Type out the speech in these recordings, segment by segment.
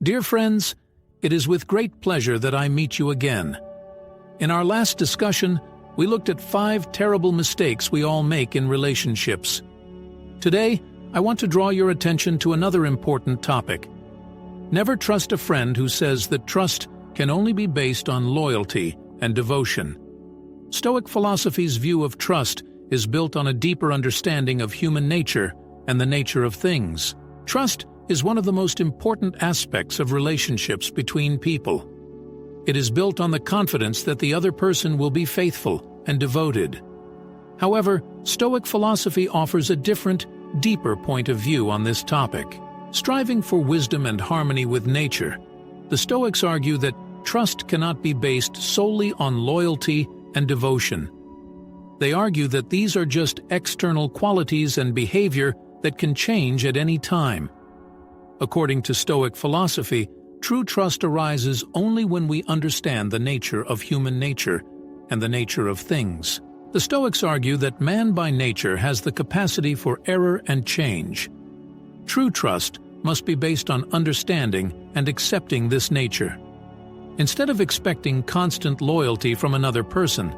Dear friends, it is with great pleasure that I meet you again. In our last discussion, we looked at 5 terrible mistakes we all make in relationships. Today, I want to draw your attention to another important topic. Never trust a friend who says that trust can only be based on loyalty and devotion. Stoic philosophy's view of trust is built on a deeper understanding of human nature and the nature of things. Trust is one of the most important aspects of relationships between people. It is built on the confidence that the other person will be faithful and devoted. However, Stoic philosophy offers a different, deeper point of view on this topic. Striving for wisdom and harmony with nature, the Stoics argue that trust cannot be based solely on loyalty and devotion. They argue that these are just external qualities and behavior that can change at any time. According to Stoic philosophy, true trust arises only when we understand the nature of human nature and the nature of things. The Stoics argue that man by nature has the capacity for error and change. True trust must be based on understanding and accepting this nature. Instead of expecting constant loyalty from another person,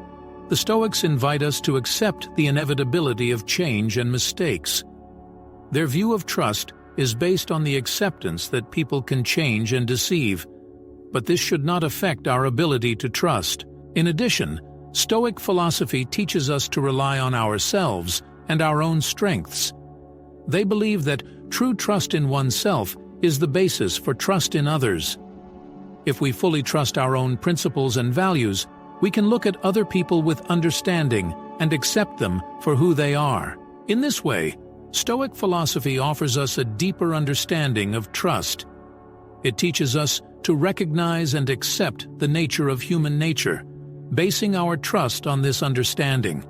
the Stoics invite us to accept the inevitability of change and mistakes. Their view of trust is based on the acceptance that people can change and deceive, but this should not affect our ability to trust. In addition, Stoic philosophy teaches us to rely on ourselves and our own strengths. They believe that true trust in oneself is the basis for trust in others. If we fully trust our own principles and values, we can look at other people with understanding and accept them for who they are. In this way, Stoic philosophy offers us a deeper understanding of trust. It teaches us to recognize and accept the nature of human nature, basing our trust on this understanding.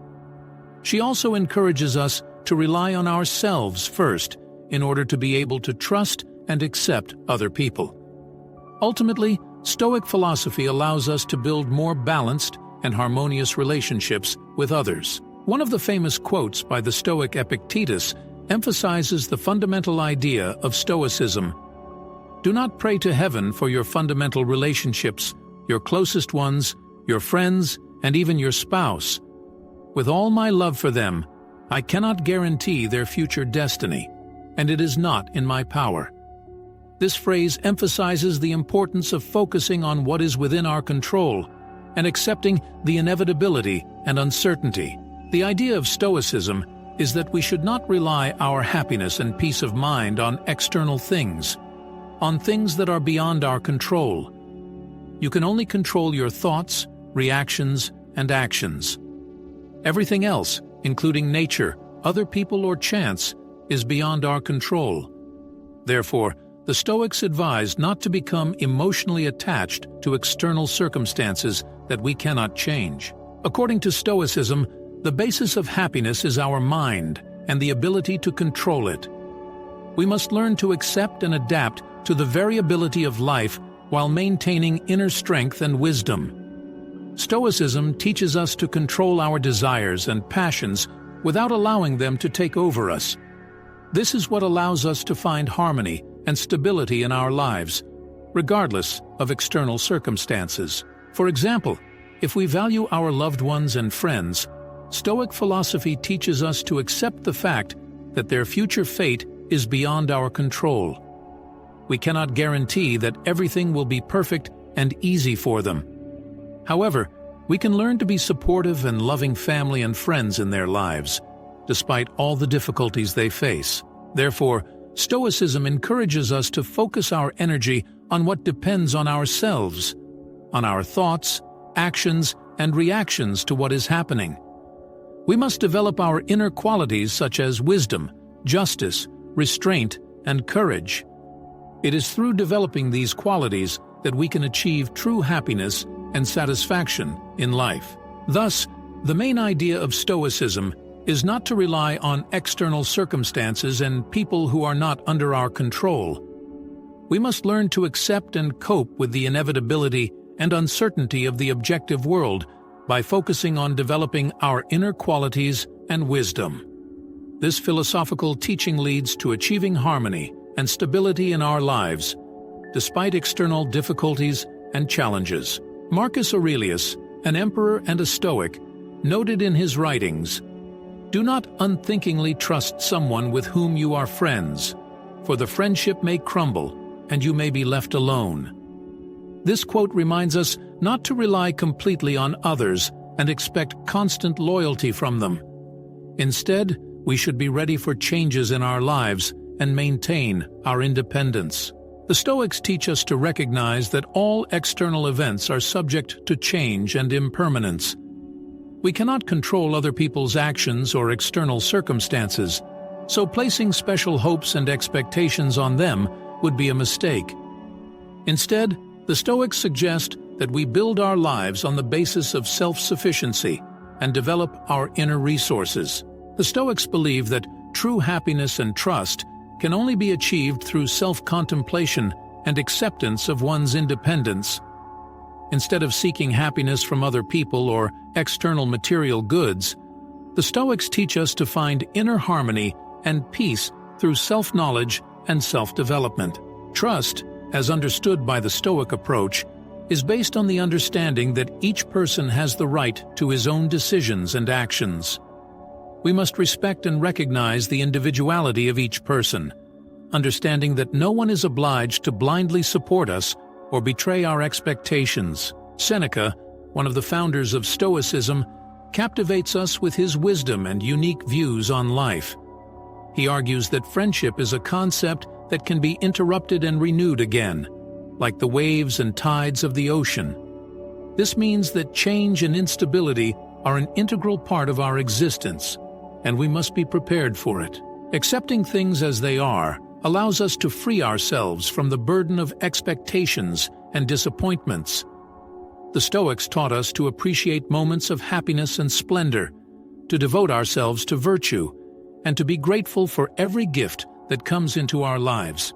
She also encourages us to rely on ourselves first in order to be able to trust and accept other people. Ultimately, Stoic philosophy allows us to build more balanced and harmonious relationships with others. One of the famous quotes by the Stoic Epictetus emphasizes the fundamental idea of Stoicism. Do not pray to heaven for your fundamental relationships, your closest ones, your friends, and even your spouse. With all my love for them, I cannot guarantee their future destiny, and it is not in my power. This phrase emphasizes the importance of focusing on what is within our control and accepting the inevitability and uncertainty. The idea of Stoicism is that we should not rely our happiness and peace of mind on external things, on things that are beyond our control. You can only control your thoughts, reactions, and actions. Everything else, including nature, other people, or chance, is beyond our control. Therefore, the Stoics advise not to become emotionally attached to external circumstances that we cannot change. According to Stoicism, the basis of happiness is our mind and the ability to control it. We must learn to accept and adapt to the variability of life while maintaining inner strength and wisdom. Stoicism teaches us to control our desires and passions without allowing them to take over us. This is what allows us to find harmony and stability in our lives, regardless of external circumstances. For example, if we value our loved ones and friends, Stoic philosophy teaches us to accept the fact that their future fate is beyond our control. We cannot guarantee that everything will be perfect and easy for them. However, we can learn to be supportive and loving family and friends in their lives, despite all the difficulties they face. Therefore, Stoicism encourages us to focus our energy on what depends on ourselves, on our thoughts, actions, and reactions to what is happening. We must develop our inner qualities such as wisdom, justice, restraint, and courage. It is through developing these qualities that we can achieve true happiness and satisfaction in life. Thus, the main idea of Stoicism is not to rely on external circumstances and people who are not under our control. We must learn to accept and cope with the inevitability and uncertainty of the objective world by focusing on developing our inner qualities and wisdom. This philosophical teaching leads to achieving harmony and stability in our lives, despite external difficulties and challenges. Marcus Aurelius, an emperor and a Stoic, noted in his writings, "Do not unthinkingly trust someone with whom you are friends, for the friendship may crumble and you may be left alone." This quote reminds us not to rely completely on others and expect constant loyalty from them. Instead, we should be ready for changes in our lives and maintain our independence. The Stoics teach us to recognize that all external events are subject to change and impermanence. We cannot control other people's actions or external circumstances, so placing special hopes and expectations on them would be a mistake. Instead, the Stoics suggest that we build our lives on the basis of self-sufficiency and develop our inner resources. The Stoics believe that true happiness and trust can only be achieved through self-contemplation and acceptance of one's independence. Instead of seeking happiness from other people or external material goods, the Stoics teach us to find inner harmony and peace through self-knowledge and self-development. Trust, as understood by the Stoic approach, is based on the understanding that each person has the right to his own decisions and actions. We must respect and recognize the individuality of each person, understanding that no one is obliged to blindly support us or betray our expectations. Seneca, one of the founders of Stoicism, captivates us with his wisdom and unique views on life. He argues that friendship is a concept that can be interrupted and renewed again, like the waves and tides of the ocean. This means that change and instability are an integral part of our existence, and we must be prepared for it. Accepting things as they are allows us to free ourselves from the burden of expectations and disappointments. The Stoics taught us to appreciate moments of happiness and splendor, to devote ourselves to virtue, and to be grateful for every gift that comes into our lives.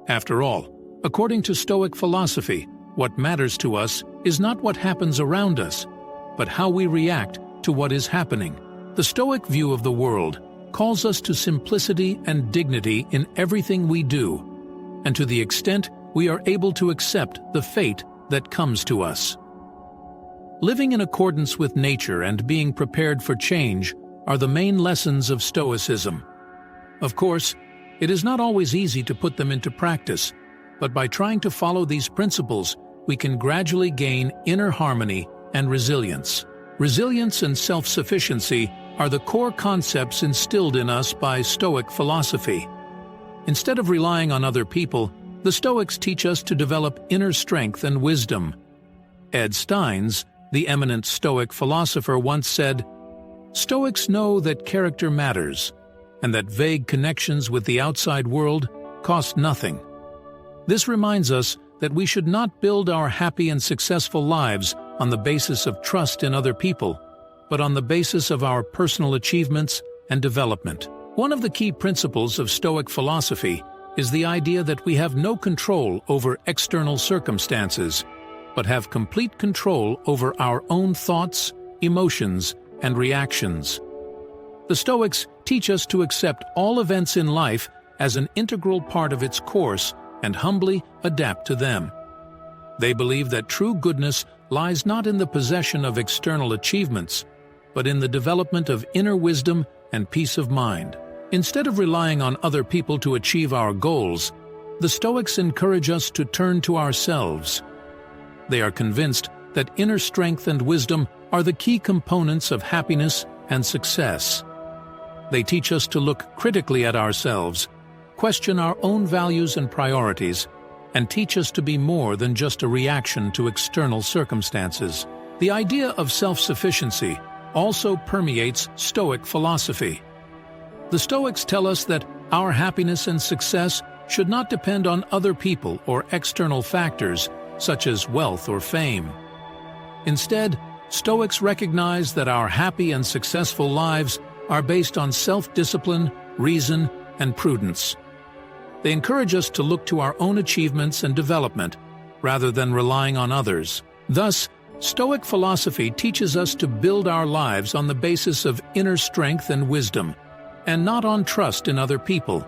After all, according to Stoic philosophy, what matters to us is not what happens around us, but how we react to what is happening. The Stoic view of the world calls us to simplicity and dignity in everything we do, and to the extent we are able to accept the fate that comes to us. Living in accordance with nature and being prepared for change are the main lessons of Stoicism. Of course, it is not always easy to put them into practice, but by trying to follow these principles, we can gradually gain inner harmony and resilience. Resilience and self-sufficiency are the core concepts instilled in us by Stoic philosophy. Instead of relying on other people, the Stoics teach us to develop inner strength and wisdom. Ed Steins, the eminent Stoic philosopher, once said, "Stoics know that character matters, and that vague connections with the outside world cost nothing." This reminds us that we should not build our happy and successful lives on the basis of trust in other people, but on the basis of our personal achievements and development. One of the key principles of Stoic philosophy is the idea that we have no control over external circumstances, but have complete control over our own thoughts, emotions, and reactions. The Stoics teach us to accept all events in life as an integral part of its course and humbly adapt to them. They believe that true goodness lies not in the possession of external achievements, but in the development of inner wisdom and peace of mind. Instead of relying on other people to achieve our goals, the Stoics encourage us to turn to ourselves. They are convinced that inner strength and wisdom are the key components of happiness and success. They teach us to look critically at ourselves, question our own values and priorities, and teach us to be more than just a reaction to external circumstances. The idea of self-sufficiency also permeates Stoic philosophy. The Stoics tell us that our happiness and success should not depend on other people or external factors, such as wealth or fame. Instead, Stoics recognize that our happy and successful lives are based on self-discipline, reason, and prudence. They encourage us to look to our own achievements and development, rather than relying on others. Thus, Stoic philosophy teaches us to build our lives on the basis of inner strength and wisdom, and not on trust in other people.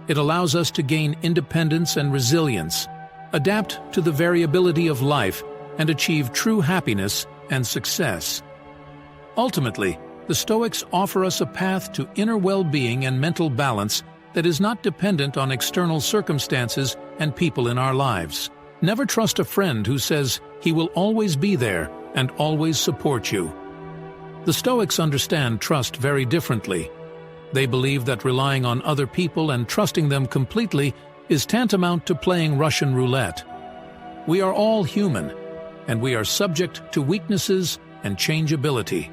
It allows us to gain independence and resilience, adapt to the variability of life, and achieve true happiness and success. Ultimately, the Stoics offer us a path to inner well-being and mental balance that is not dependent on external circumstances and people in our lives. Never trust a friend who says he will always be there and always support you. The Stoics understand trust very differently. They believe that relying on other people and trusting them completely is tantamount to playing Russian roulette. We are all human, and we are subject to weaknesses and changeability.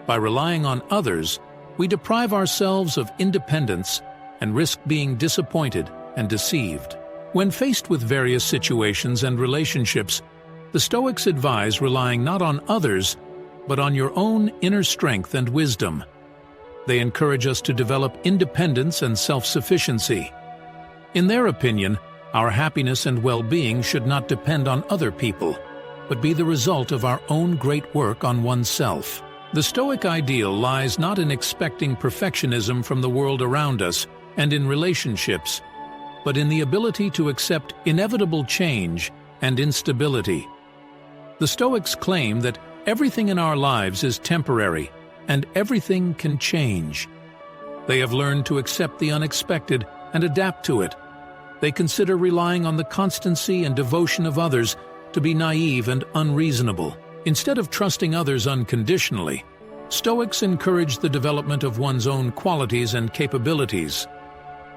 By relying on others, we deprive ourselves of independence and risk being disappointed and deceived. When faced with various situations and relationships, the Stoics advise relying not on others, but on your own inner strength and wisdom. They encourage us to develop independence and self-sufficiency. In their opinion, our happiness and well-being should not depend on other people, but be the result of our own great work on oneself. The Stoic ideal lies not in expecting perfectionism from the world around us and in relationships, but in the ability to accept inevitable change and instability. The Stoics claim that everything in our lives is temporary and everything can change. They have learned to accept the unexpected and adapt to it. They consider relying on the constancy and devotion of others to be naive and unreasonable. Instead of trusting others unconditionally, Stoics encourage the development of one's own qualities and capabilities.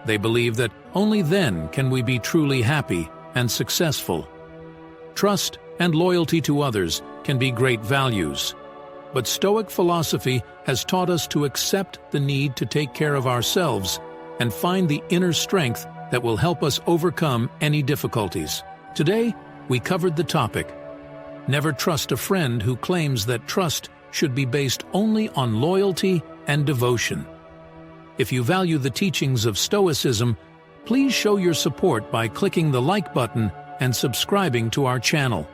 They believe that only then can we be truly happy and successful. Trust and loyalty to others can be great values, but Stoic philosophy has taught us to accept the need to take care of ourselves and find the inner strength that will help us overcome any difficulties. Today, we covered the topic: never trust a friend who claims that trust should be based only on loyalty and devotion. If you value the teachings of Stoicism, please show your support by clicking the like button and subscribing to our channel.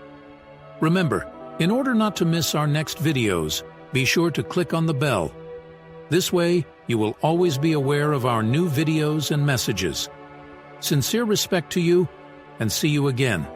Remember, in order not to miss our next videos, be sure to click on the bell. This way, you will always be aware of our new videos and messages. Sincere respect to you, and see you again.